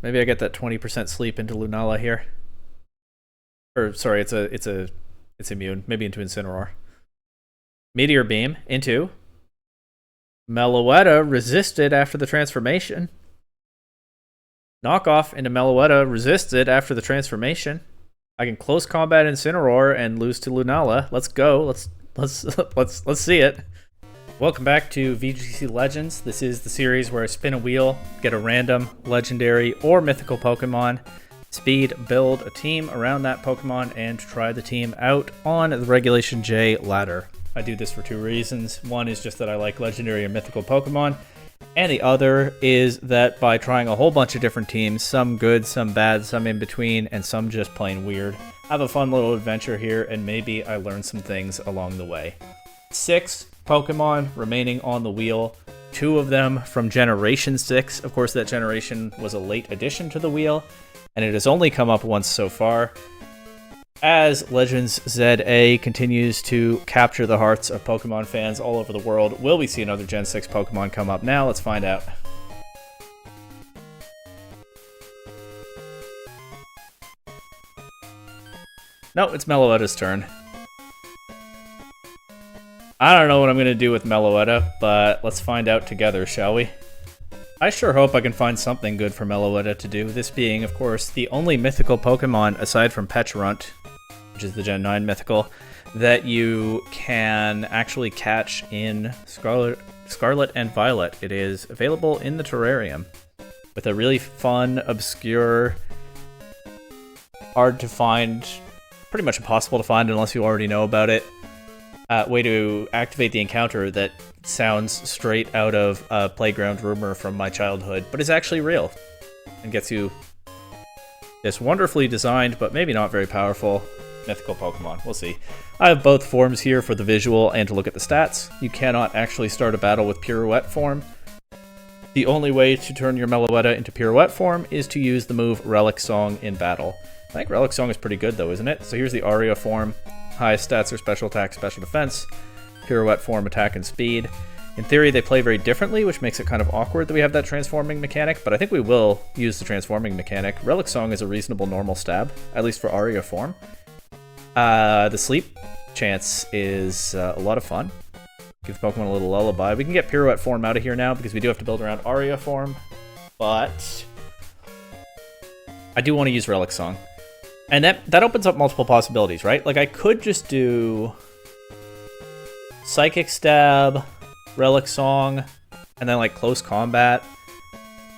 Maybe I get that 20% sleep into Lunala here. Or sorry, it's immune. Maybe into Incineroar. Meteor Beam into Meloetta, resisted after the transformation. Knockoff into Meloetta, resisted after the transformation. I can close combat Incineroar and lose to Lunala. Let's go. Let's see it. Welcome back to VGC Legends. This is the series where I spin a wheel, get a random, legendary, or mythical Pokemon, speed, build a team around that Pokemon, and try the team out on the Regulation J ladder. I do this for two reasons. One is just that I like legendary and mythical Pokemon, and the other is that by trying a whole bunch of different teams, some good, some bad, some in between, and some just plain weird, I have a fun little adventure here, and maybe I learn some things along the way. 6 Pokemon remaining on the wheel, 2 of them from Generation 6. Of course, that generation was a late addition to the wheel, and it has only come up once so far. As Legends ZA continues to capture the hearts of Pokemon fans all over the world, will we see another Gen 6 Pokemon come up now? Let's find out. No, it's Meloetta's turn. I don't know what I'm going to do with Meloetta, but let's find out together, shall we? I sure hope I can find something good for Meloetta to do, this being, of course, the only mythical Pokemon, aside from Pecharunt, which is the Gen 9 mythical, that you can actually catch in Scarlet and Violet. It is available in the terrarium, with a really fun, obscure, hard to find, pretty much impossible to find unless you already know about it, way to activate the encounter that sounds straight out of a playground rumor from my childhood, but is actually real, and gets you this wonderfully designed, but maybe not very powerful, mythical Pokemon. We'll see. I have both forms here for the visual and to look at the stats. You cannot actually start a battle with Pirouette form. The only way to turn your Meloetta into Pirouette form is to use the move Relic Song in battle. I think Relic Song is pretty good though, isn't it? So here's the Aria form. Highest stats are special attack, special defense. Pirouette form, attack, and speed. In theory, they play very differently, which makes it kind of awkward that we have that transforming mechanic, but I think we will use the transforming mechanic. Relic Song is a reasonable normal stab, at least for Aria form. The sleep chance is a lot of fun. Give the Pokemon a little lullaby. We can get Pirouette form out of here now, because we do have to build around Aria form, but I do want to use Relic Song. And that opens up multiple possibilities, right? Like, I could just do Psychic Stab, Relic Song, and then, like, Close Combat.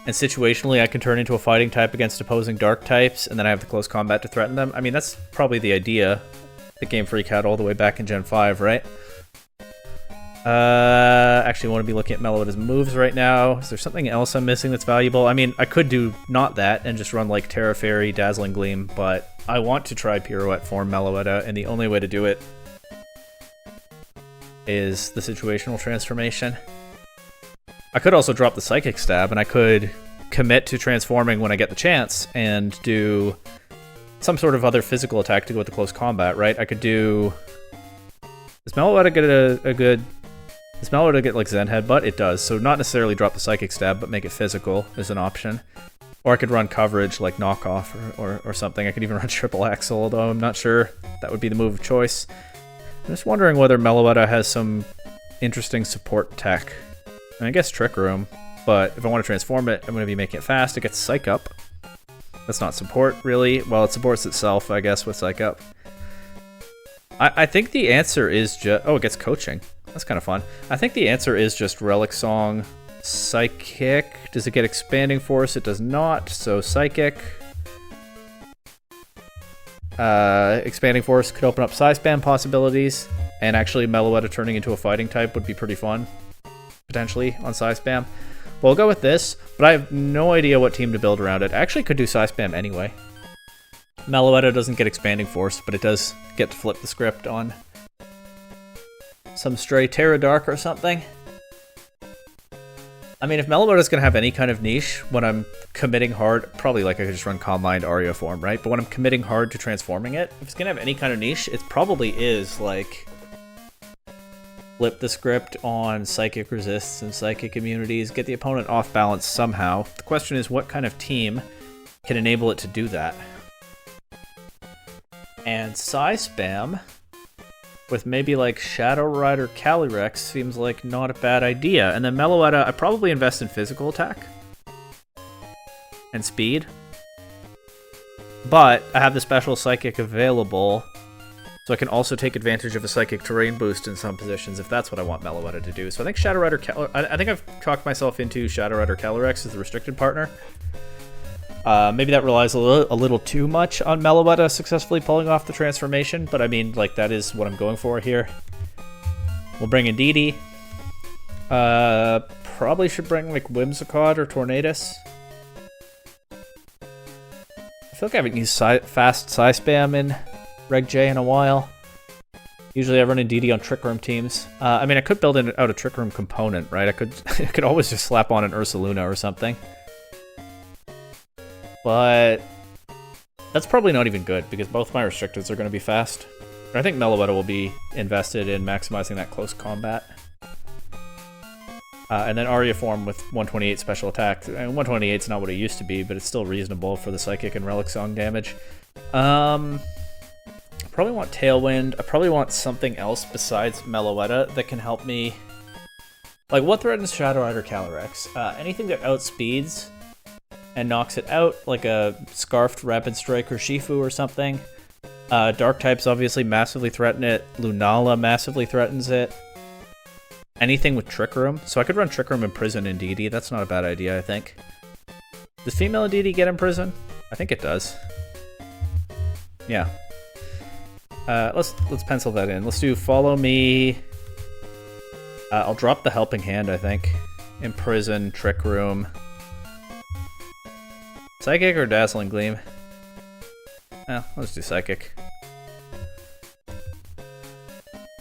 And situationally, I can turn into a fighting type against opposing dark types, and then I have the Close Combat to threaten them. I mean, that's probably the idea that Game Freak had all the way back in Gen 5, right? Actually, I want to be looking at Meloetta's moves right now. Is there something else I'm missing that's valuable? I mean, I could do not that and just run, like, Terra Fairy, Dazzling Gleam, but I want to try Pirouette form Meloetta, and the only way to do it is the situational transformation. I could also drop the Psychic Stab, and I could commit to transforming when I get the chance and do some sort of other physical attack to go with the close combat, right? I could do... Does Meloetta get a good... Does Meloetta get, like, Zen Headbutt? It does, so not necessarily drop the Psychic Stab, but make it physical is an option. Or I could run coverage, like Knockoff or something. I could even run Triple Axle, although I'm not sure that would be the move of choice. I'm just wondering whether Meloetta has some interesting support tech. I guess Trick Room, but if I want to transform it, I'm going to be making it fast. It gets Psych Up. That's not support, really. Well, it supports itself, I guess, with Psych Up. I think the answer is just... Oh, it gets Coaching. That's kind of fun. I think the answer is just Relic Song, Psychic. Does it get Expanding Force? It does not, so Psychic. Expanding Force could open up Psy Spam possibilities, and actually Meloetta turning into a fighting type would be pretty fun. Potentially on Psy Spam. Well, we'll go with this, but I have no idea what team to build around it. I actually could do Psy Spam anyway. Meloetta doesn't get Expanding Force, but it does get to flip the script on some stray Terra Dark or something. I mean, if Meloetta's going to have any kind of niche when I'm committing hard, probably like I could just run Calm Mind Aria form, right? But when I'm committing hard to transforming it, if it's going to have any kind of niche, it probably is like flip the script on Psychic Resists and Psychic Immunities, get the opponent off balance somehow. The question is, what kind of team can enable it to do that. And Psy Spam with maybe like Shadow Rider Calyrex seems like not a bad idea. And then Meloetta, I probably invest in physical attack and speed. But I have the special Psychic available, so I can also take advantage of a Psychic Terrain boost in some positions if that's what I want Meloetta to do. So I think Shadow Rider I think I've talked myself into Shadow Rider Calyrex as the restricted partner. Maybe that relies a little too much on Meloetta successfully pulling off the transformation, but I mean, like, that is what I'm going for here. We'll bring in Didi. Probably should bring, like, Whimsicott or Tornadus. I feel like I haven't used fast Psy Spam in Reg J in a while. Usually I run in Didi on Trick Room teams. I mean, I could build out a Trick Room component, right? I could always just slap on an Ursaluna or something. But that's probably not even good, because both my restricteds are going to be fast. I think Meloetta will be invested in maximizing that close combat. And then Aria Form with 128 special attack. And 128's not what it used to be, but it's still reasonable for the Psychic and Relic Song damage. I probably want Tailwind. I probably want something else besides Meloetta that can help me. Like, what threatens Shadow Rider Calyrex? Anything that outspeeds and knocks it out, like a Scarfed Rapid Strike or Shifu or something. Dark types obviously massively threaten it. Lunala massively threatens it. Anything with Trick Room. So I could run Trick Room in Prison in DD. That's not a bad idea, I think. Does female in DD get in Prison? I think it does. Yeah. Let's pencil that in. Let's do Follow Me. I'll drop the Helping Hand, I think. Imprison, Trick Room. Psychic or Dazzling Gleam? Let's do Psychic.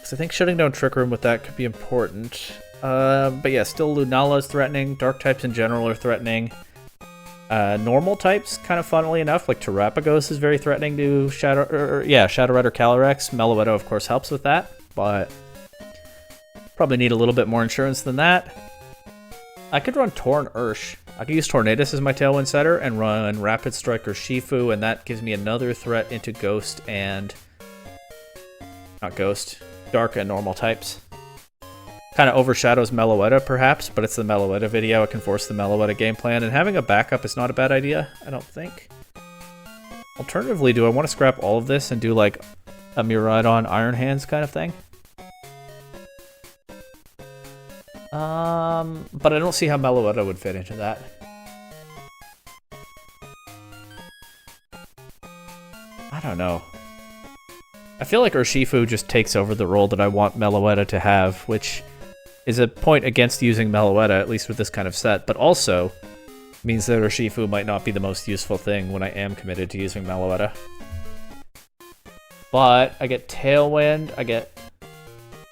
So I think shutting down Trick Room with that could be important. But yeah, still Lunala is threatening. Dark types in general are threatening. Normal types, kind of funnily enough, like Terapagos is very threatening to Shadow Rider Calyrex. Meloetta, of course, helps with that, but probably need a little bit more insurance than that. I could run Torn Ursh. I could use Tornadus as my Tailwind setter and run Rapid Strike or Shifu, and that gives me another threat into Ghost and... not Ghost. Dark and normal types. Kind of overshadows Meloetta, perhaps, but it's the Meloetta video. I can force the Meloetta game plan, and having a backup is not a bad idea, I don't think. Alternatively, do I want to scrap all of this and do, like, a Miraidon Iron Hands kind of thing? But I don't see how Meloetta would fit into that. I don't know. I feel like Urshifu just takes over the role that I want Meloetta to have, which is a point against using Meloetta, at least with this kind of set, but also means that Urshifu might not be the most useful thing when I am committed to using Meloetta. But I get Tailwind, I get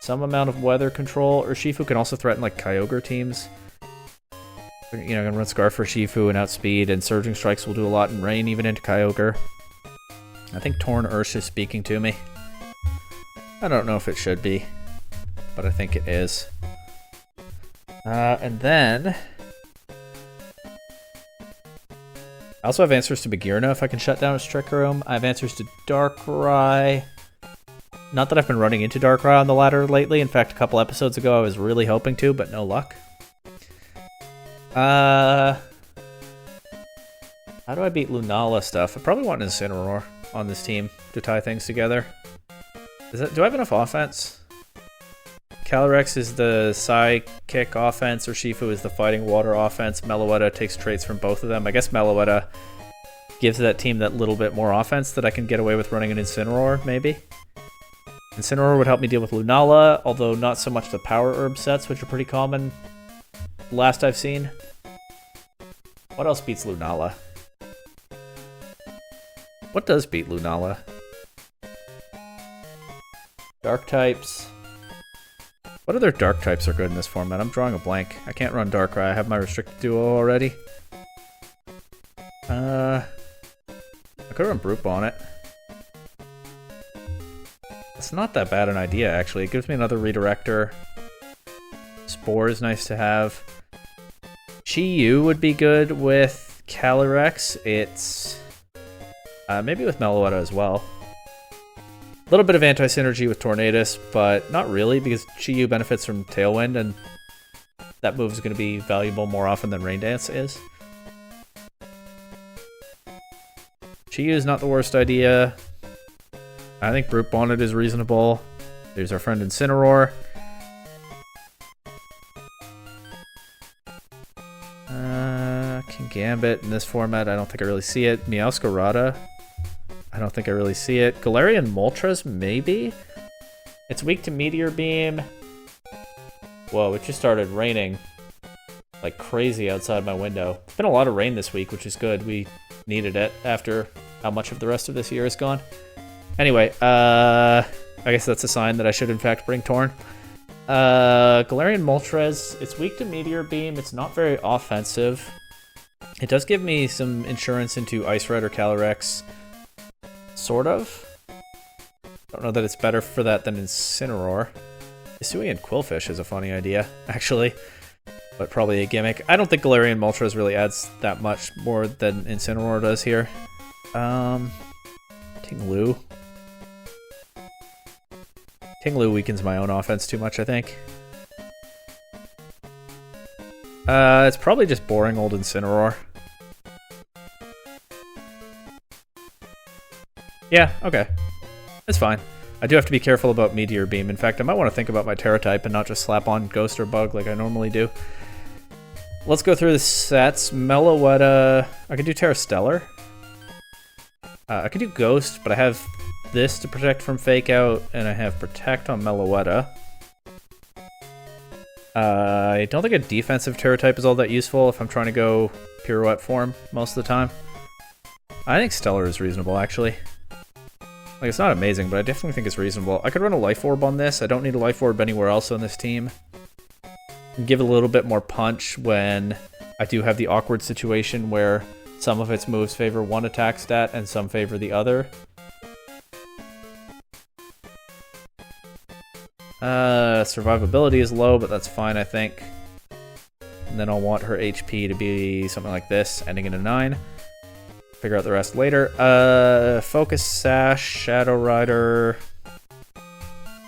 some amount of weather control. Urshifu can also threaten like Kyogre teams. You know, I'm gonna run Scarf for Shifu and outspeed, and Surging Strikes will do a lot in rain, even into Kyogre. I think Torn Ursh is speaking to me. I don't know if it should be, but I think it is. And then... I also have answers to Bagirna if I can shut down his Trick Room. I have answers to Darkrai. Not that I've been running into Darkrai on the ladder lately. In fact, a couple episodes ago I was really hoping to, but no luck. How do I beat Lunala stuff? I probably want an Incineroar on this team to tie things together. Do I have enough offense? Calyrex is the Psychic offense, Urshifu is the Fighting Water offense. Meloetta takes traits from both of them. I guess Meloetta gives that team that little bit more offense that I can get away with running an Incineroar, maybe. Incineroar would help me deal with Lunala, although not so much the Power Herb sets, which are pretty common last I've seen. What else beats Lunala? What does beat Lunala? Dark types. What other dark types are good in this format? I'm drawing a blank. I can't run Darkrai. I have my restricted duo already. I could run Brute Bonnet. It's not that bad an idea, actually. It gives me another redirector. Spore is nice to have. Chi-Yu would be good with Calyrex, it's maybe with Meloetta as well. A little bit of anti-synergy with Tornadus, but not really, because Chi-Yu benefits from Tailwind, and that move is going to be valuable more often than Rain Dance is. Chi-Yu is not the worst idea. I think Brute Bonnet is reasonable. There's our friend Incineroar. Gambit in this format, I don't think I really see it. Meowscarada, I don't think I really see it. Galarian Moltres, maybe? It's weak to Meteor Beam. Whoa, it just started raining like crazy outside my window. It's been a lot of rain this week, which is good. We needed it after how much of the rest of this year is gone. Anyway, I guess that's a sign that I should in fact bring Torn. Galarian Moltres, it's weak to Meteor Beam. It's not very offensive. It does give me some insurance into Ice Red or Calyrex, sort of. Don't know that it's better for that than Incineroar. Hisuian Quillfish is a funny idea, actually, but probably a gimmick. I don't think Galarian Moltres really adds that much more than Incineroar does here. Ting-Lu. Ting-Lu weakens my own offense too much, I think. It's probably just boring old Incineroar. Yeah, okay. It's fine. I do have to be careful about Meteor Beam. In fact, I might want to think about my Terra type and not just slap on Ghost or Bug like I normally do. Let's go through the sets. Meloetta. I can do Terra Stellar. I can do Ghost, but I have this to protect from Fake Out, and I have Protect on Meloetta. I don't think a defensive Terra type is all that useful if I'm trying to go Pirouette form most of the time. I think Stellar is reasonable, actually. Like, it's not amazing, but I definitely think it's reasonable. I could run a Life Orb on this. I don't need a Life Orb anywhere else on this team. Give it a little bit more punch when I do have the awkward situation where some of its moves favor one attack stat and some favor the other. Survivability is low, but that's fine, I think. And then I'll want her HP to be something like this, ending in a 9. Figure out the rest later. Focus Sash, Shadow Rider,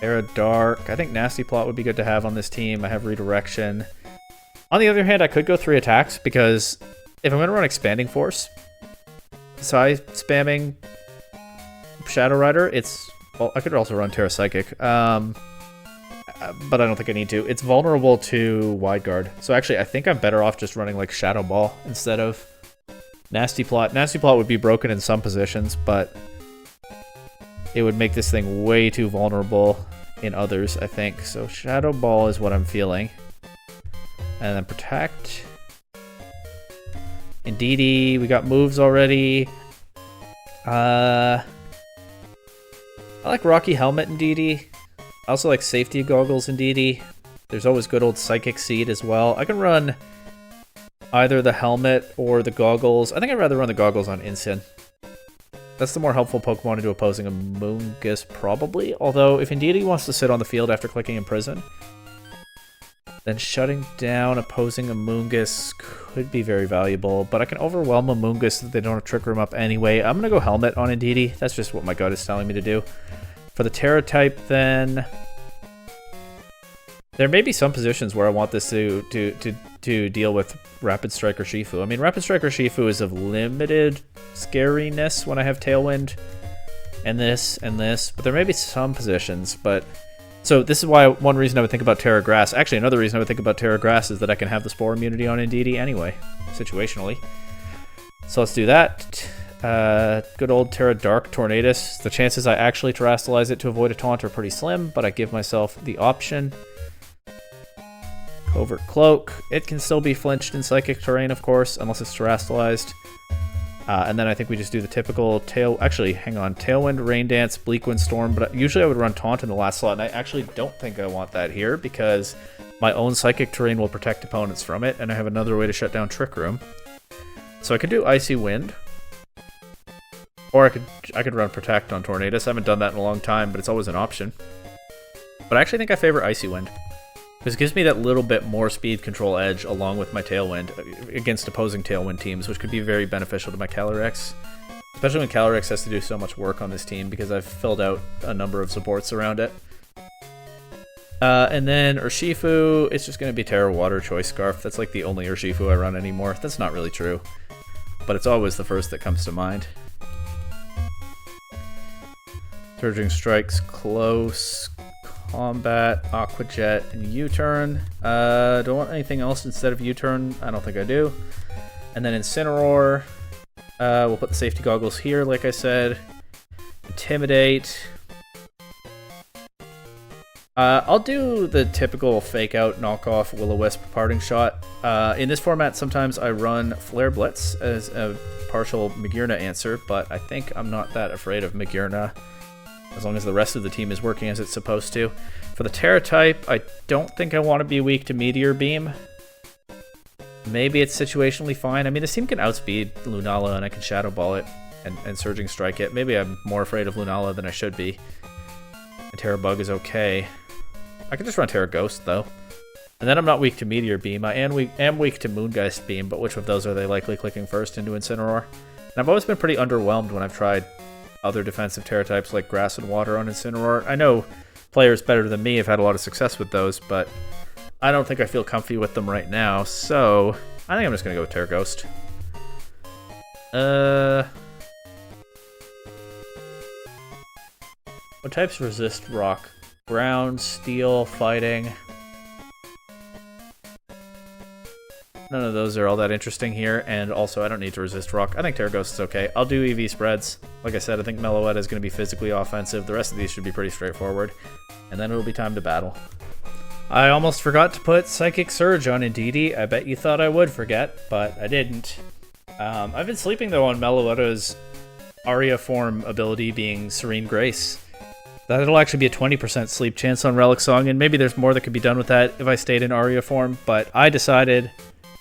Era Dark. I think Nasty Plot would be good to have on this team. I have Redirection. On the other hand, I could go 3 attacks, because if I'm going to run Expanding Force, spamming Shadow Rider, it's... Well, I could also run Terra Psychic, but I don't think I need to. It's vulnerable to Wide Guard. So actually, I think I'm better off just running like Shadow Ball instead of Nasty Plot. Nasty Plot would be broken in some positions, but it would make this thing way too vulnerable in others, I think. So Shadow Ball is what I'm feeling. And then Protect. Indeedee, we got moves already. I like Rocky Helmet in DD. I also like Safety Goggles in DD. There's always good old Psychic Seed as well. I can run either the Helmet or the Goggles. I think I'd rather run the Goggles on Incin. That's the more helpful Pokemon to do opposing a Moongus, probably. Although, if Indeedee wants to sit on the field after clicking Imprison, then shutting down opposing a Moongus could be very valuable. But I can overwhelm a Moongus so that they don't have Trick Room up anyway. I'm going to go Helmet on Indeedee. That's just what my gut is telling me to do. For the Terra type, then, there may be some positions where I want this to deal with Rapid Strike or Shifu. I mean, Rapid Strike or Shifu is of limited scariness when I have Tailwind and this, but there may be some positions, but... So this is why one reason I would think about Terra Grass. Actually, another reason I would think about Terra Grass is that I can have the Spore immunity on Indeedee anyway, situationally. So let's do that. Good old Terra Dark Tornadus. The chances I actually Terrastalize it to avoid a taunt are pretty slim, but I give myself the option. Covert Cloak. It can still be flinched in Psychic Terrain, of course, unless it's Terrastalized. And then I think we just do the typical Tailwind, Rain Dance, Bleakwind Storm, but usually I would run Taunt in the last slot, and I actually don't think I want that here, because my own Psychic Terrain will protect opponents from it, and I have another way to shut down Trick Room. So I could do Icy Wind, or I could run Protect on Tornadus. I haven't done that in a long time, but it's always an option. But I actually think I favor Icy Wind. Because it gives me that little bit more speed control edge along with my Tailwind against opposing Tailwind teams, which could be very beneficial to my Calyrex. Especially when Calyrex has to do so much work on this team because I've filled out a number of supports around it. And then Urshifu, it's just going to be Terra Water Choice Scarf. That's like the only Urshifu I run anymore. That's not really true, but it's always the first that comes to mind. Surging Strikes, Close Combat, Aqua Jet, and U-Turn. Do I want anything else instead of U-Turn? I don't think I do. And then Incineroar. We'll put the safety goggles here, like I said. Intimidate. I'll do the typical fake-out knockoff Will-O-Wisp parting shot. In this format, sometimes I run Flare Blitz as a partial Magearna answer, but I think I'm not that afraid of Magearna, as long as the rest of the team is working as it's supposed to. For the Terra type, I don't think I want to be weak to Meteor Beam. Maybe it's situationally fine. I mean, this team can outspeed Lunala, and I can Shadow Ball it and Surging Strike it. Maybe I'm more afraid of Lunala than I should be. And Terra Bug is okay. I can just run Terra Ghost, though. And then I'm not weak to Meteor Beam. I am weak to Moongeist Beam, but which of those are they likely clicking first into Incineroar? And I've always been pretty underwhelmed when I've tried other defensive Terra types like Grass and Water on Incineroar. I know players better than me have had a lot of success with those, but I don't think I feel comfy with them right now, so I think I'm just going to go with Terra Ghost. What types resist rock? Ground, steel, fighting. None of those are all that interesting here, and also I don't need to resist rock. I think Terra Ghost is okay. I'll do EV spreads. Like I said, I think Meloetta is going to be physically offensive. The rest of these should be pretty straightforward, and then it'll be time to battle. I almost forgot to put Psychic Surge on Indeedee. I bet you thought I would forget, but I didn't. I've been sleeping, though, on Meloetta's Aria form ability being Serene Grace. That'll actually be a 20% sleep chance on Relic Song, and maybe there's more that could be done with that if I stayed in Aria form, but I decided,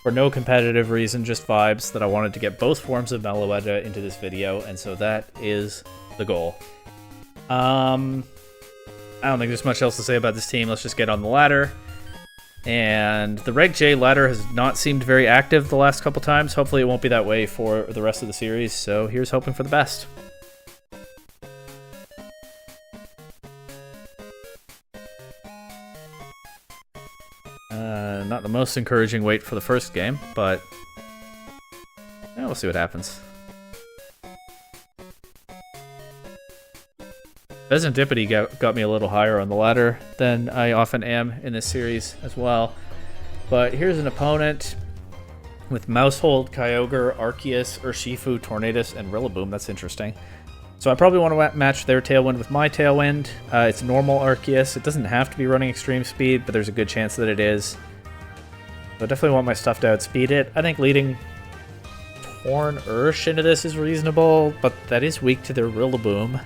for no competitive reason, just vibes, that I wanted to get both forms of Meloetta into this video, and so that is the goal. I don't think there's much else to say about this team. Let's just get on the ladder. And the Reg J ladder has not seemed very active the last couple times. Hopefully it won't be that way for the rest of the series, so here's hoping for the best. Not the most encouraging wait for the first game, but yeah, we'll see what happens. Serendipity got me a little higher on the ladder than I often am in this series as well. But here's an opponent with Mousehold, Kyogre, Arceus, Urshifu, Tornadus, and Rillaboom. That's interesting. So I probably want to match their Tailwind with my Tailwind. It's normal Arceus. It doesn't have to be running extreme speed, but there's a good chance that it is. So I definitely want my stuff to outspeed it. I think leading Torn Ursh into this is reasonable, but that is weak to their Rillaboom.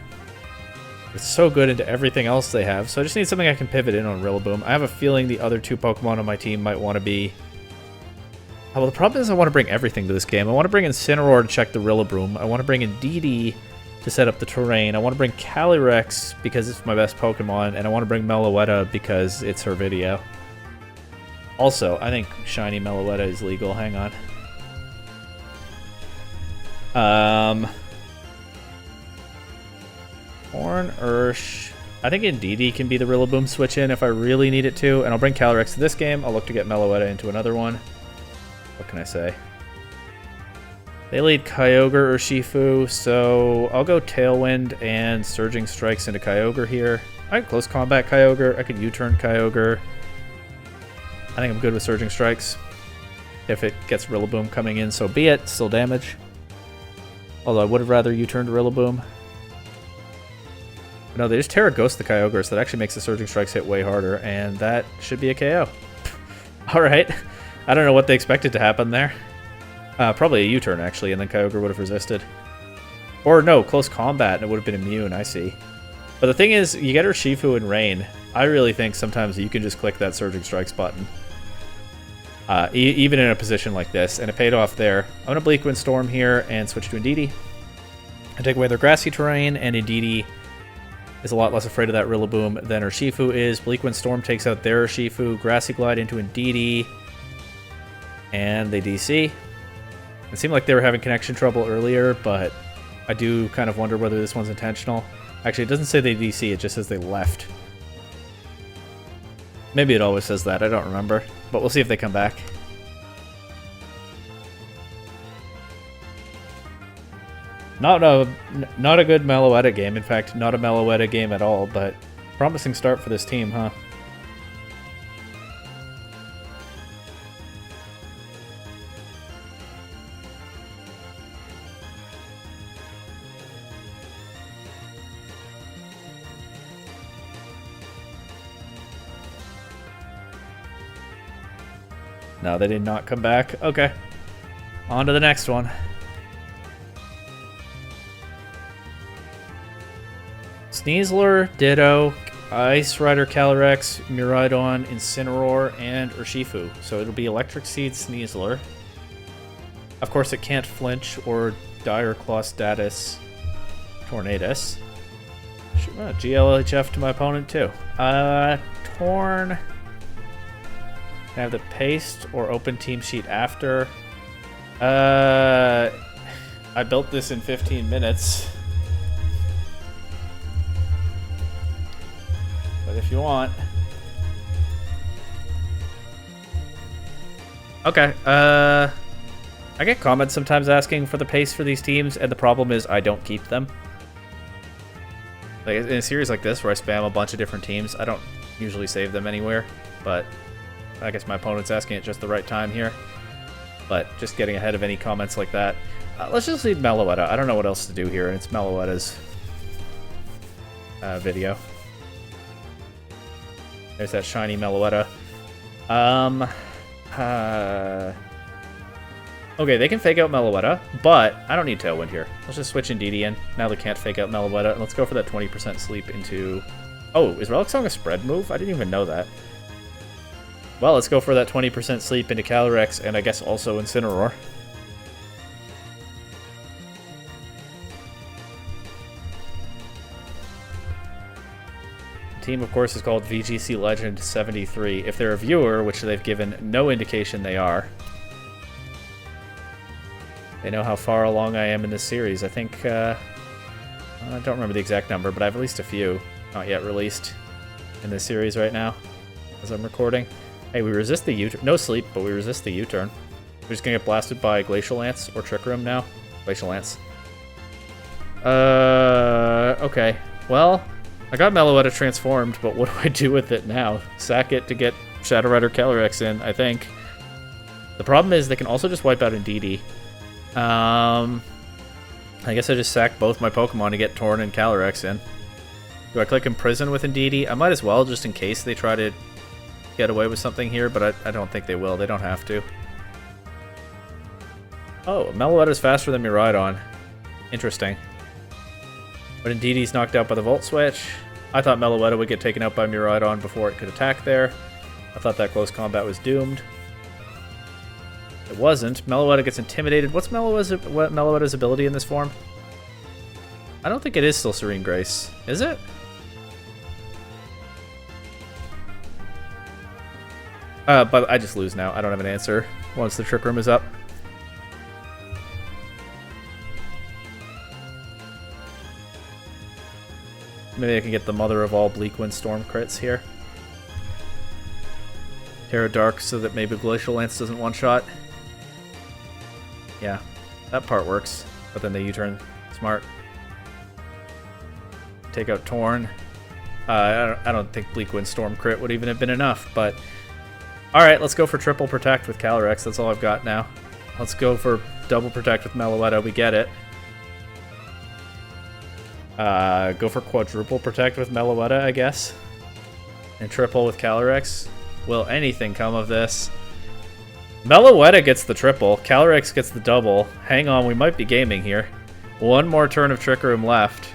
It's so good into everything else they have, so I just need something I can pivot in on Rillaboom. I have a feeling the other two Pokemon on my team might want to be... Oh, well, the problem is I want to bring everything to this game. I want to bring Incineroar to check the Rillaboom. I want to bring Indeedee to set up the terrain. I want to bring Calyrex because it's my best Pokemon, and I want to bring Meloetta because it's her video. Also, I think Shiny Meloetta is legal. Hang on. Horn Ursh. I think Indeedee can be the Rillaboom switch in if I really need it to, and I'll bring Calyrex to this game. I'll look to get Meloetta into another one. What can I say? They lead Kyogre or Urshifu, so I'll go Tailwind and Surging Strikes into Kyogre here. I can Close Combat Kyogre. I could U-turn Kyogre. I think I'm good with Surging Strikes. If it gets Rillaboom coming in, so be it. Still damage. Although I would have rather U-turned Rillaboom. But no, they just Terra Ghost the Kyogre, so that actually makes the Surging Strikes hit way harder, and that should be a KO. Alright. I don't know what they expected to happen there. Probably a U-turn, actually, and then Kyogre would have resisted. Or no, Close Combat, and it would have been immune, I see. But the thing is, you get Urshifu in Rain. I really think sometimes you can just click that Surging Strikes button. Even in a position like this, and it paid off there. I'm going to Bleak Wind Storm here and switch to Indeedee. I take away their grassy terrain, and Indeedee is a lot less afraid of that Rillaboom than Urshifu is. Bleak Wind Storm takes out their Urshifu. Grassy Glide into Indeedee. And they DC. It seemed like they were having connection trouble earlier, but I do kind of wonder whether this one's intentional. Actually, it doesn't say they DC, it just says they left. Maybe it always says that, I don't remember. But we'll see if they come back. Not a good Meloetta game. In fact, not a Meloetta game at all, but promising start for this team, huh? No, they did not come back. Okay. On to the next one. Sneasler, Ditto, Ice Rider Calyrex, Miraidon, Incineroar, and Urshifu. So it'll be Electric Seed Sneasler. Of course, it can't flinch or Dire Claw status Tornadus. GLHF to my opponent, too. Torn. Can I have the paste or open team sheet after? I built this in 15 minutes. But if you want. Okay, I get comments sometimes asking for the paste for these teams, and the problem is I don't keep them. Like in a series like this where I spam a bunch of different teams, I don't usually save them anywhere, but I guess my opponent's asking at just the right time here. But just getting ahead of any comments like that. Let's just leave Meloetta. I don't know what else to do here, and it's Meloetta's video. There's that shiny Meloetta. Okay, they can fake out Meloetta, but I don't need Tailwind here. Let's just switch Indeedee in. Now they can't fake out Meloetta. And let's go for that 20% sleep into... Oh, is Relic Song a spread move? I didn't even know that. Well, let's go for that 20% sleep into Calyrex, and I guess also Incineroar. The team, of course, is called VGC Legend 73. If they're a viewer, which they've given no indication they are, they know how far along I am in this series. I think, I don't remember the exact number, but I have at least a few not yet released in this series right now as I'm recording. Hey, we resist the U-turn. No sleep, but we resist the U-turn. We're just gonna get blasted by Glacial Lance or Trick Room now. Glacial Lance. Okay. Well, I got Meloetta transformed, but what do I do with it now? Sack it to get Shadow Rider Calyrex in, I think. The problem is they can also just wipe out Indeedee. I guess I just sack both my Pokemon to get Torn and Calyrex in. Do I click Imprison with Indeedee? I might as well, just in case they try to get away with something here, but I don't think they will. They don't have to. Oh, Meloetta's faster than Miraidon. Interesting. But Indeedee's knocked out by the Volt Switch. I thought Meloetta would get taken out by Miraidon before it could attack there. I thought that close combat was doomed. It wasn't. Meloetta gets intimidated. What's Meloetta's ability in this form? I don't think it is still Serene Grace. Is it? But I just lose now. I don't have an answer once the Trick Room is up. Maybe I can get the mother of all Bleak Wind Storm crits here. Terra Dark so that maybe Glacial Lance doesn't one-shot. Yeah, that part works. But then the U-turn, smart. Take out Torn. I don't think Bleak Wind Storm crit would even have been enough, but... Alright, let's go for triple protect with Calyrex. That's all I've got now. Let's go for double protect with Meloetta. We get it. Go for quadruple protect with Meloetta, I guess. And triple with Calyrex. Will anything come of this? Meloetta gets the triple. Calyrex gets the double. Hang on, we might be gaming here. One more turn of Trick Room left.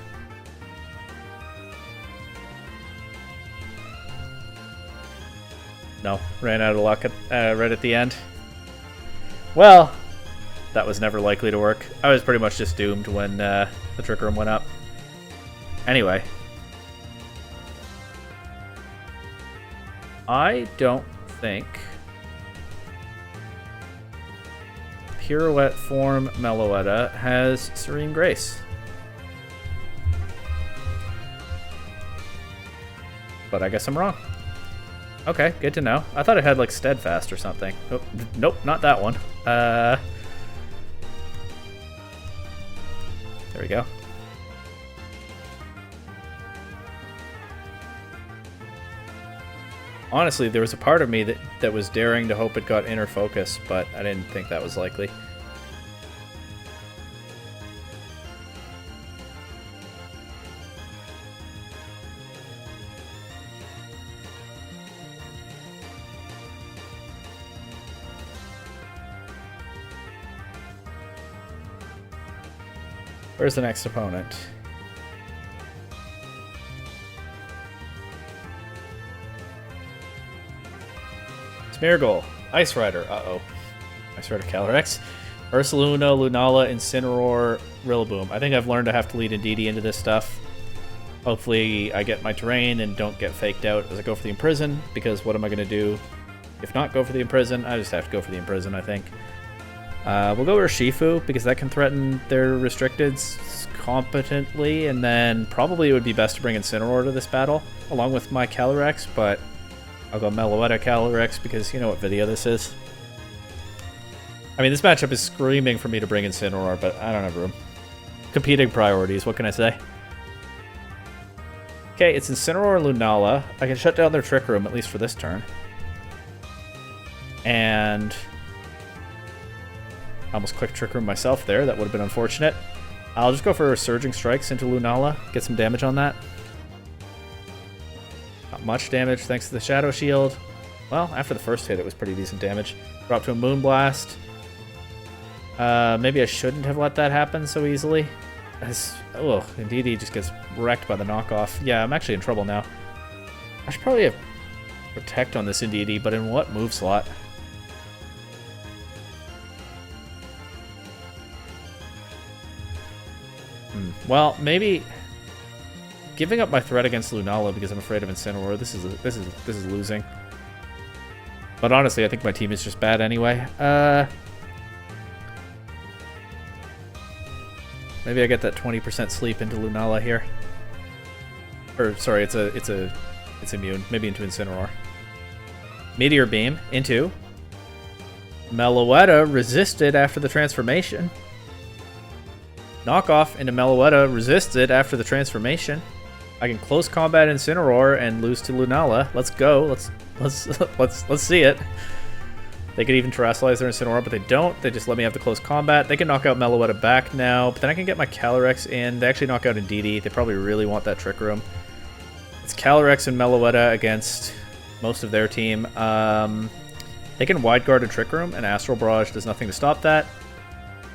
No, ran out of luck right at the end. Well, that was never likely to work. I was pretty much just doomed when the Trick Room went up. Anyway, I don't think Pirouette form Meloetta has Serene Grace. But I guess I'm wrong. Okay, good to know. I thought it had like Steadfast or something. Oh, nope, not that one. There we go. Honestly, there was a part of me that was daring to hope it got Inner Focus, but I didn't think that was likely. Where's the next opponent? Smeargle, Ice Rider, uh-oh. Ice Rider Calyrex. Ursaluna, Lunala, Incineroar, Rillaboom. I think I've learned I have to lead Indeedee into this stuff. Hopefully I get my terrain and don't get faked out as I go for the Imprison, because what am I going to do if not go for the Imprison? I just have to go for the Imprison, I think. We'll go with Urshifu, because that can threaten their restricteds competently, and then probably it would be best to bring Incineroar to this battle, along with my Calyrex, but I'll go Meloetta Calyrex because you know what video this is. I mean, this matchup is screaming for me to bring Incineroar, but I don't have room. Competing priorities, what can I say? Okay, it's Incineroar Lunala. I can shut down their Trick Room, at least for this turn. And I almost clicked Trick Room myself there. That would have been unfortunate. I'll just go for Surging Strikes into Lunala. Get some damage on that. Not much damage thanks to the Shadow Shield. Well, after the first hit, it was pretty decent damage. Drop to a Moonblast. Maybe I shouldn't have let that happen so easily. Indeedee just gets wrecked by the knockoff. Yeah, I'm actually in trouble now. I should probably have Protect on this Indeedee, but in what move slot? Well, maybe giving up my threat against Lunala because I'm afraid of Incineroar. This is losing. But honestly, I think my team is just bad anyway. Maybe I get that 20% sleep into Lunala here. Or sorry, it's immune. Maybe into Incineroar. Meteor Beam into Meloetta, resisted after the transformation. Knockoff into Meloetta, resisted after the transformation. I can close combat Incineroar and lose to Lunala. Let's go. Let's see it. They could even terrestrialize their Incineroar, but they don't. They just let me have the close combat. They can knock out Meloetta back now, but then I can get my Calyrex in. They actually knock out Indeedee. They probably really want that Trick Room. It's Calyrex and Meloetta against most of their team. They can Wide Guard a Trick Room, and Astral Barrage does nothing to stop that.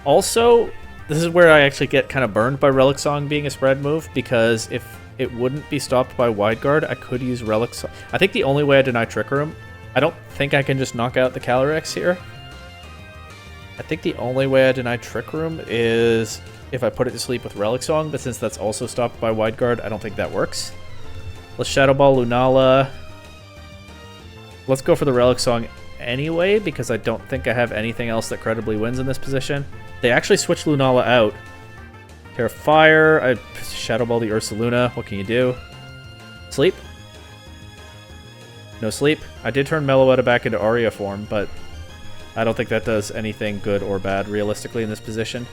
Also, this is where I actually get kind of burned by Relic Song being a spread move, because if it wouldn't be stopped by Wide Guard, I could use Relic Song. I think the only way I deny Trick Room, I don't think I can just knock out the Calyrex here. I think the only way I deny Trick Room is if I put it to sleep with Relic Song, but since that's also stopped by Wide Guard, I don't think that works. Let's Shadow Ball Lunala. Let's go for the Relic Song anyway, because I don't think I have anything else that credibly wins in this position. They actually switched Lunala out. Pair of Fire. I Shadow Ball the Ursaluna. What can you do? Sleep? No sleep. I did turn Meloetta back into Aria form, but I don't think that does anything good or bad realistically in this position.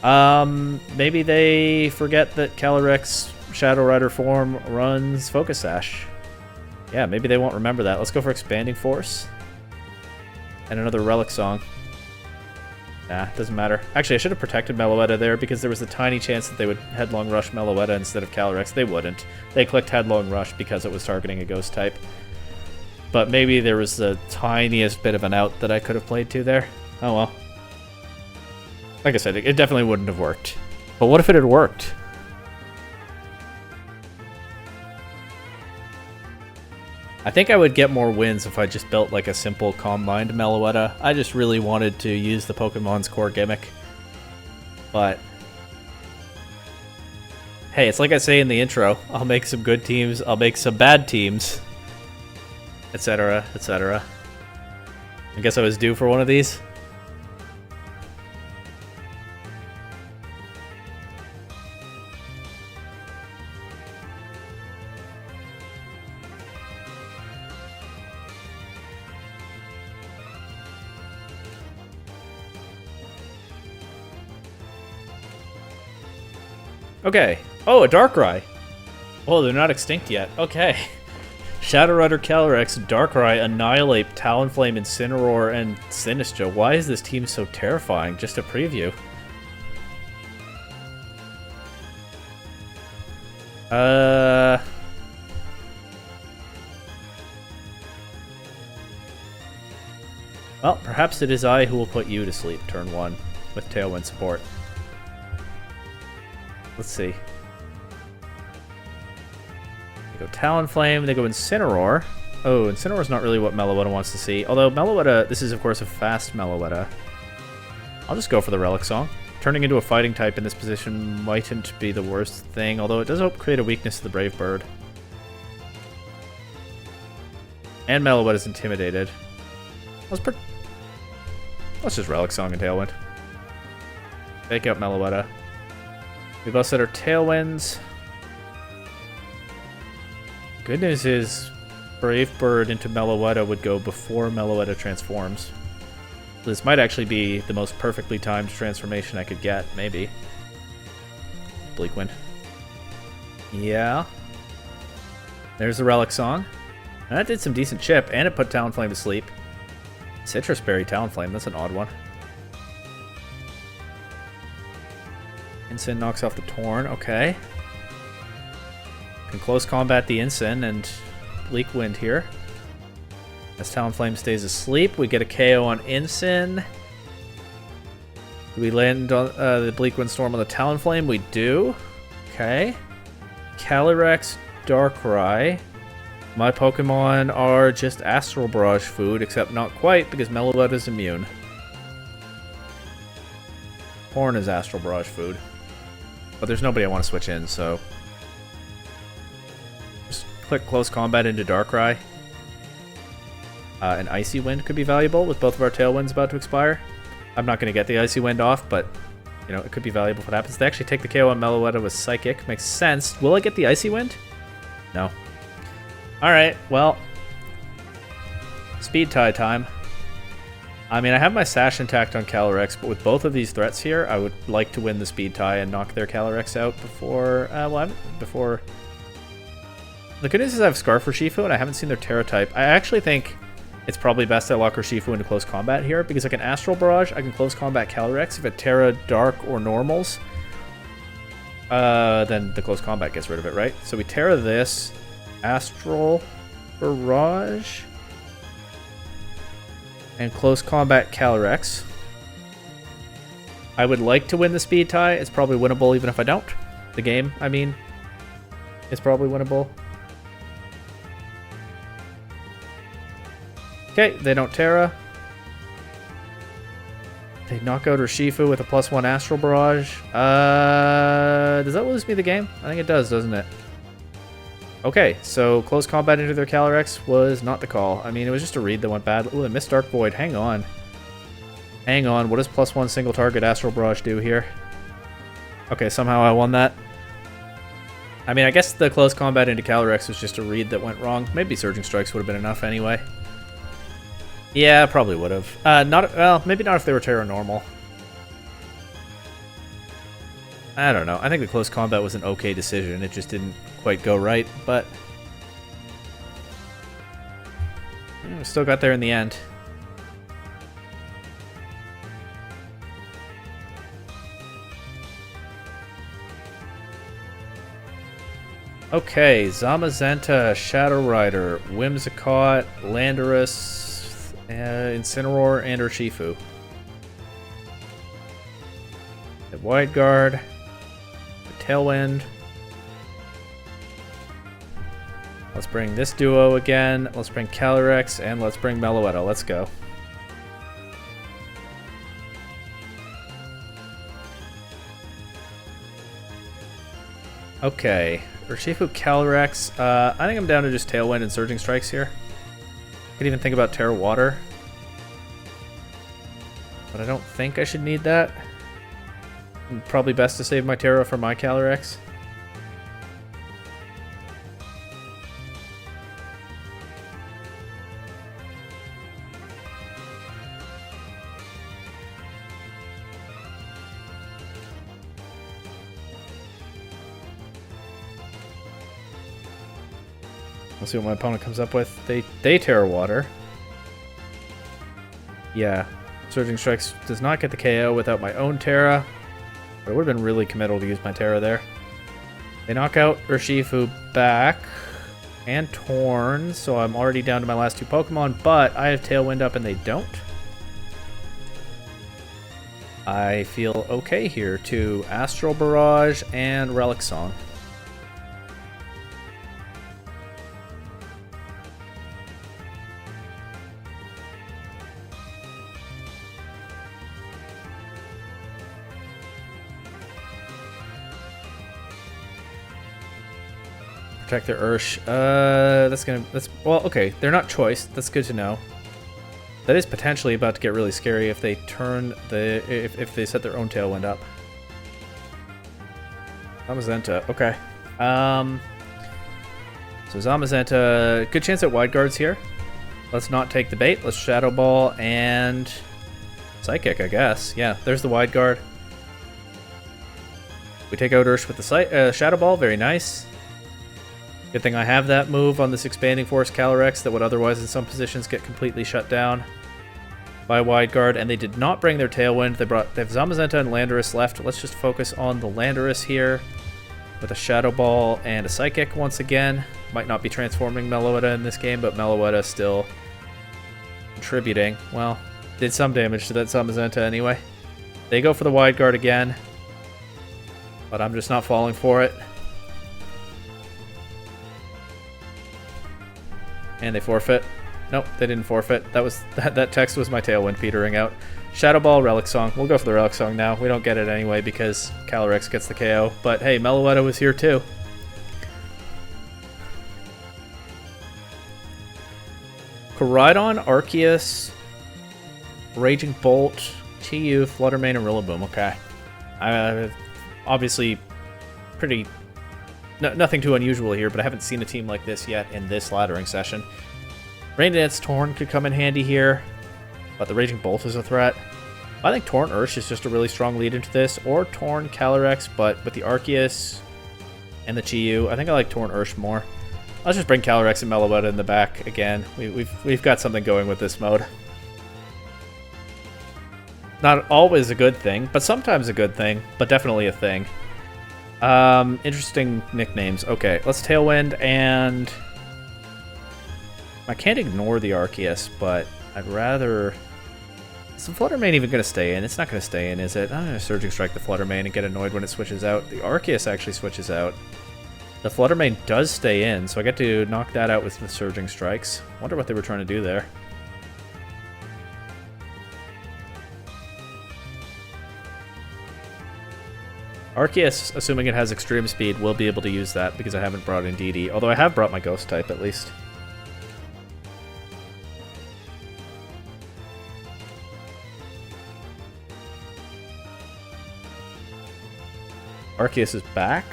Maybe they forget that Calyrex Shadow Rider form runs Focus Sash. Yeah, maybe they won't remember that. Let's go for Expanding Force. And another Relic Song. Nah, doesn't matter. Actually, I should have protected Meloetta there because there was a tiny chance that they would Headlong Rush Meloetta instead of Calyrex. They wouldn't. They clicked Headlong Rush because it was targeting a Ghost type. But maybe there was the tiniest bit of an out that I could have played to there. Oh well. Like I said, it definitely wouldn't have worked. But what if it had worked? I think I would get more wins if I just built like a simple Calm Mind Meloetta. I just really wanted to use the Pokemon's core gimmick. But hey, it's like I say in the intro, I'll make some good teams, I'll make some bad teams. etc., etc. I guess I was due for one of these. Okay. Oh, a Darkrai. Oh, they're not extinct yet. Okay. Shadow Rider, Calyrex, Darkrai, Annihilate, Talonflame, Incineroar, and Sinistcha. Why is this team so terrifying? Just a preview. Well, perhaps it is I who will put you to sleep turn 1 with Tailwind support. Let's see. They go Talonflame, they go Incineroar. Oh, Incineroar's not really what Meloetta wants to see. Although Meloetta, this is of course a fast Meloetta. I'll just go for the Relic Song. Turning into a fighting type in this position mightn't be the worst thing, although it does create a weakness to the Brave Bird. And Meloetta's intimidated. Let's just Relic Song and Tailwind. Take out Meloetta. We both set our Tailwinds. Good news is Brave Bird into Meloetta would go before Meloetta transforms. This might actually be the most perfectly timed transformation I could get, maybe. Bleak Wind. Yeah. There's the Relic Song. And that did some decent chip, and it put Talonflame to sleep. Citrus Berry Talonflame, that's an odd one. Incin knocks off the Torn, okay. Can close combat the Incin and Bleak Wind here. As Talonflame stays asleep, we get a KO on Incin. Do we land on the Bleak Wind Storm on the Talonflame? We do. Okay. Calyrex, Darkrai. My Pokemon are just Astral Barrage food, except not quite, because Meloetta is immune. Horn is Astral Barrage food. But there's nobody I want to switch in, so... just click Close Combat into Darkrai. An Icy Wind could be valuable with both of our Tailwinds about to expire. I'm not going to get the Icy Wind off, but, you know, it could be valuable if it happens. They actually take the KO on Meloetta with Psychic. Makes sense. Will I get the Icy Wind? No. Alright, well... Speed tie time. I mean, I have my Sash intact on Calyrex, but with both of these threats here, I would like to win the speed tie and knock their Calyrex out before... before... The good news is I have Scarf Urshifu, and I haven't seen their Terra type. I actually think it's probably best I lock Urshifu into close combat here, because I can Astral Barrage, I can close combat Calyrex. If it Terra, Dark, or Normals, then the close combat gets rid of it, right? So we Terra this, Astral Barrage... and close combat Calyrex. I would like to win the speed tie. It's probably winnable even if I don't. The game, I mean, is probably winnable. Okay, they don't Terra. They knock out Urshifu with a +1 Astral Barrage. Does that lose me the game? I think it does, doesn't it? Okay, so close combat into their Calyrex was not the call. I mean, it was just a read that went bad. Ooh, they missed Dark Void. Hang on. Hang on. What does +1 single target Astral Barrage do here? Okay, somehow I won that. I mean, I guess the close combat into Calyrex was just a read that went wrong. Maybe Surging Strikes would have been enough anyway. Yeah, probably would have. Well, maybe not if they were Terra Normal. I don't know. I think the close combat was an okay decision. It just didn't quite go right, but we still got there in the end. Okay, Zamazenta, Shadow Rider, Whimsicott, Landorus, Incineroar, and Urshifu. The Wide Guard, the Tailwind. Let's bring this duo again. Let's bring Calyrex, and let's bring Meloetta. Let's go. Okay, Urshifu, Calyrex. I think I'm down to just Tailwind and Surging Strikes here. Could even think about Terra Water. But I don't think I should need that. Probably best to save my Terra for my Calyrex. Let's see what my opponent comes up with. They Terra Water. Yeah. Surging Strikes does not get the KO without my own Terra. But it would have been really committal to use my Terra there. They knock out Urshifu back. And Torn. So I'm already down to my last two Pokemon. But I have Tailwind up and they don't. I feel okay here to Astral Barrage and Relic Song. Protect their Ursh. Well, okay. They're not choice. That's good to know. That is potentially about to get really scary if they turn if they set their own Tailwind up. Zamazenta. Okay. So Zamazenta, good chance at wide guards here. Let's not take the bait. Let's Shadow Ball and Psychic, I guess. Yeah, there's the wide guard. We take out Ursh with the Shadow Ball. Very nice. Good thing I have that move on this Expanding Force Calyrex that would otherwise in some positions get completely shut down by wide guard, and they did not bring their Tailwind. They have Zamazenta and Landorus left. Let's just focus on the Landorus here with a Shadow Ball and a Psychic once again. Might not be transforming Meloetta in this game, but Meloetta still contributing. Well, did some damage to that Zamazenta anyway. They go for the wide guard again, but I'm just not falling for it. And they forfeit. Nope, they didn't forfeit. That text was my Tailwind petering out. Shadow Ball, Relic Song. We'll go for the Relic Song now. We don't get it anyway because Calyrex gets the KO. But hey, Meloetta was here too. Koraidon, Arceus, Raging Bolt, TU, Fluttermane, and Rillaboom. Okay. Obviously, pretty... nothing too unusual here, but I haven't seen a team like this yet in this laddering session. Rain Dance Torn could come in handy here, but the Raging Bolt is a threat. I think Torn Ursh is just a really strong lead into this, or Torn Calyrex, but with the Arceus and the Chi-Yu, I think I like Torn Ursh more. Let's just bring Calyrex and Meloetta in the back again. We've got something going with this mode. Not always a good thing, but sometimes a good thing, but definitely a thing. Interesting nicknames. Okay, let's Tailwind, and I can't ignore the Arceus, but I'd rather... Is the Fluttermane even going to stay in? It's not going to stay in, is it? I'm going to Surging Strike the Fluttermane and get annoyed when it switches out. The Arceus actually switches out. The Fluttermane does stay in, so I get to knock that out with the Surging Strikes. Wonder what they were trying to do there. Arceus, assuming it has Extreme Speed, will be able to use that because I haven't brought in DD, although I have brought my Ghost type at least. Arceus is back.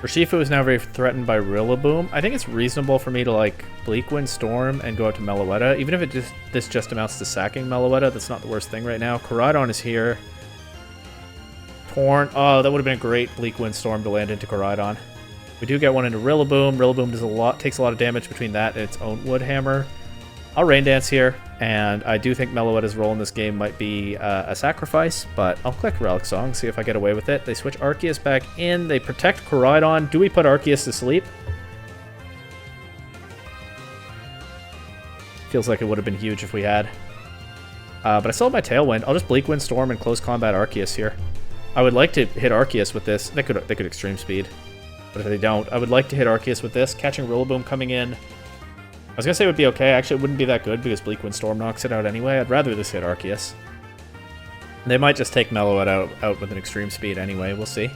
Urshifu is now very threatened by Rillaboom. I think it's reasonable for me to like Bleakwind Storm and go out to Meloetta, even if this just amounts to sacking Meloetta. That's not the worst thing right now. Koraidon is here. Torn. Oh, that would have been a great Bleakwind Storm to land into Koraidon. We do get one into Rillaboom. Rillaboom takes a lot of damage between that and its own Wood Hammer. I'll Rain Dance here, and I do think Meloetta's role in this game might be a sacrifice, but I'll click Relic Song, see if I get away with it. They switch Arceus back in. They protect Koraidon. Do we put Arceus to sleep? Feels like it would have been huge if we had. But I still have my Tailwind. I'll just Bleakwind Storm and close combat Arceus here. I would like to hit Arceus with this. They could Extreme Speed, but if they don't, I would like to hit Arceus with this. Catching Rillaboom coming in. I was going to say it would be okay. Actually, it wouldn't be that good because Bleakwind Storm knocks it out anyway. I'd rather just hit Arceus. They might just take Meloetta out with an Extreme Speed anyway. We'll see.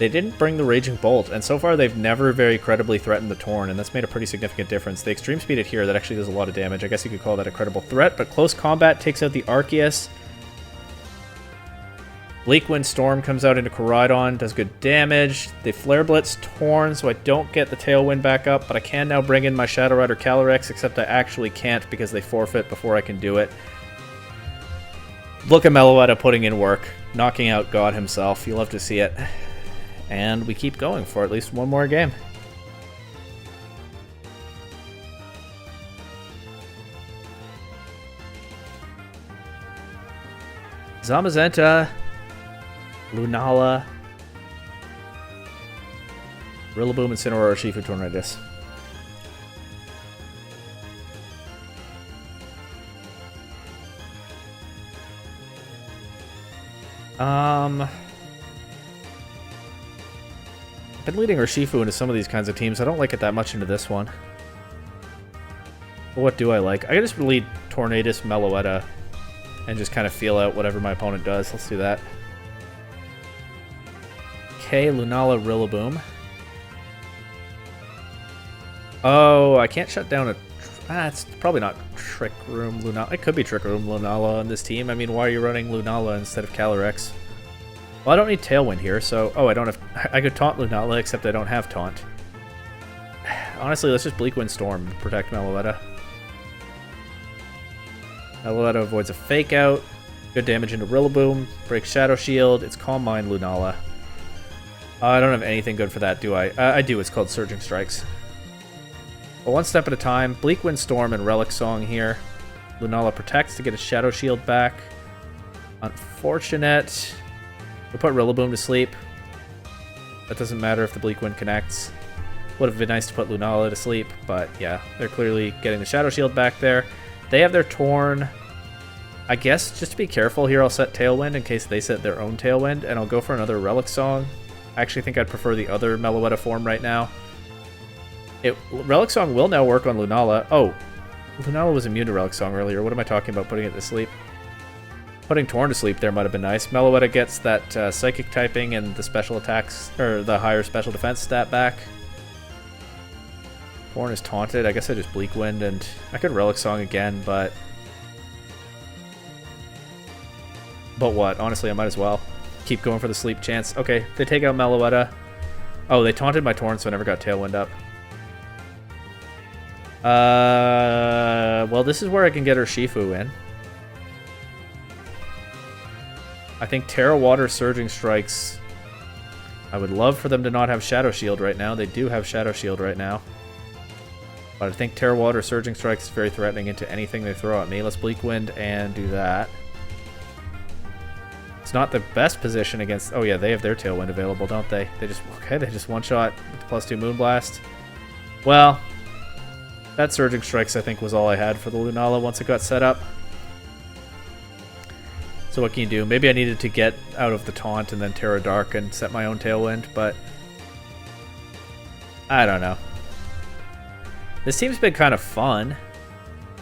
They didn't bring the Raging Bolt, and so far they've never very credibly threatened the Torn, and that's made a pretty significant difference. The Extreme Speed here, that actually does a lot of damage. I guess you could call that a credible threat, but Close Combat takes out the Arceus. Bleak Wind Storm comes out into Koraidon, does good damage. They Flare Blitz Torn, so I don't get the Tailwind back up, but I can now bring in my Shadow Rider Calyrex, except I actually can't because they forfeit before I can do it. Look at Meloetta putting in work, knocking out God himself. You love to see it. And we keep going for at least one more game. Zamazenta, Lunala, Rillaboom, and Incineroar, Urshifu, Tornadus. I've been leading Urshifu into some of these kinds of teams. I don't like it that much into this one. But what do I like? I can just lead Tornadus, Meloetta, and just kind of feel out whatever my opponent does. Let's do that. Okay, Lunala, Rillaboom. Oh, I can't shut down a... it's probably not Trick Room Lunala. It could be Trick Room Lunala on this team. I mean, why are you running Lunala instead of Calyrex? Well, I don't need Tailwind here, so... Oh, I don't have... I could taunt Lunala, except I don't have taunt. Honestly, let's just Bleak Wind Storm to protect Meloetta. Meloetta avoids a Fake Out. Good damage into Rillaboom. Breaks Shadow Shield. It's Calm Mind Lunala. I don't have anything good for that, do I? I do. It's called Surging Strikes. But one step at a time. Bleak Wind Storm and Relic Song here. Lunala protects to get a Shadow Shield back. Unfortunate. We'll put Rillaboom to sleep. That doesn't matter if the Bleak Wind connects. Would have been nice to put Lunala to sleep, but yeah, they're clearly getting the Shadow Shield back there. They have their Torn. I guess just to be careful here, I'll set Tailwind in case they set their own Tailwind, and I'll go for another Relic Song. I actually think I'd prefer the other Meloetta form right now. Relic Song will now work on Lunala. Oh, Lunala was immune to Relic Song earlier. What am I talking about putting it to sleep? Putting Torn to sleep there might have been nice. Meloetta gets that Psychic typing and the special attacks, or the higher special defense stat back. Torn is taunted. I guess I just Bleak Wind, and I could Relic Song again, but... But what? Honestly, I might as well. Keep going for the sleep chance. Okay, they take out Meloetta. Oh, they taunted my Torn, so I never got Tailwind up. Well, this is where I can get Urshifu in. I think Terra Water Surging Strikes... I would love for them to not have Shadow Shield right now. They do have Shadow Shield right now. But I think Terra Water Surging Strikes is very threatening into anything they throw at me. Let's Bleak Wind and do that. It's not the best position against... Oh yeah, they have their Tailwind available, don't they? They just... Okay, they just one-shot with the +2 Moonblast. Well, that Surging Strikes, I think, was all I had for the Lunala once it got set up. So what can you do? Maybe I needed to get out of the taunt and then Terra Dark and set my own Tailwind, but... I don't know. This team's been kind of fun.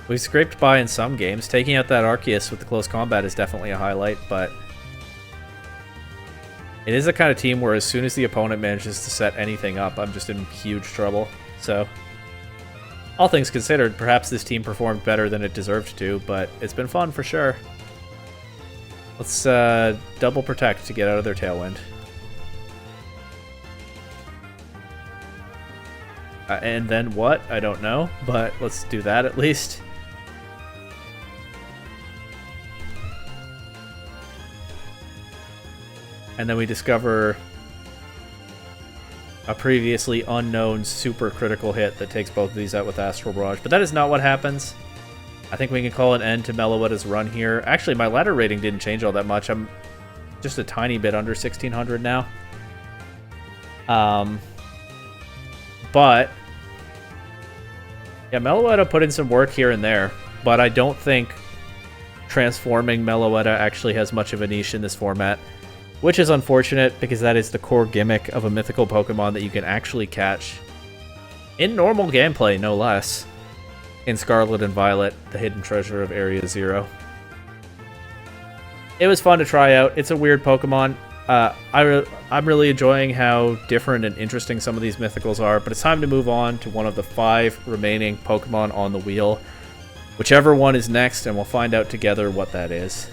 We've scraped by in some games. Taking out that Arceus with the close combat is definitely a highlight, but... It is the kind of team where as soon as the opponent manages to set anything up, I'm just in huge trouble. So, all things considered, perhaps this team performed better than it deserved to, but it's been fun for sure. Let's double protect to get out of their Tailwind. And then what? I don't know, but let's do that at least. And then we discover a previously unknown super critical hit that takes both of these out with Astral Barrage. But that is not what happens. I think we can call an end to Meloetta's run here. Actually, my ladder rating didn't change all that much. I'm just a tiny bit under 1600 now. But yeah, Meloetta put in some work here and there, but I don't think transforming Meloetta actually has much of a niche in this format, which is unfortunate because that is the core gimmick of a mythical Pokemon that you can actually catch in normal gameplay, no less, in Scarlet and Violet, the hidden treasure of Area Zero. It was fun to try out. It's a weird Pokemon. I'm really enjoying how different and interesting some of these mythicals are, but it's time to move on to one of the 5 remaining Pokemon on the wheel. Whichever one is next, and we'll find out together what that is.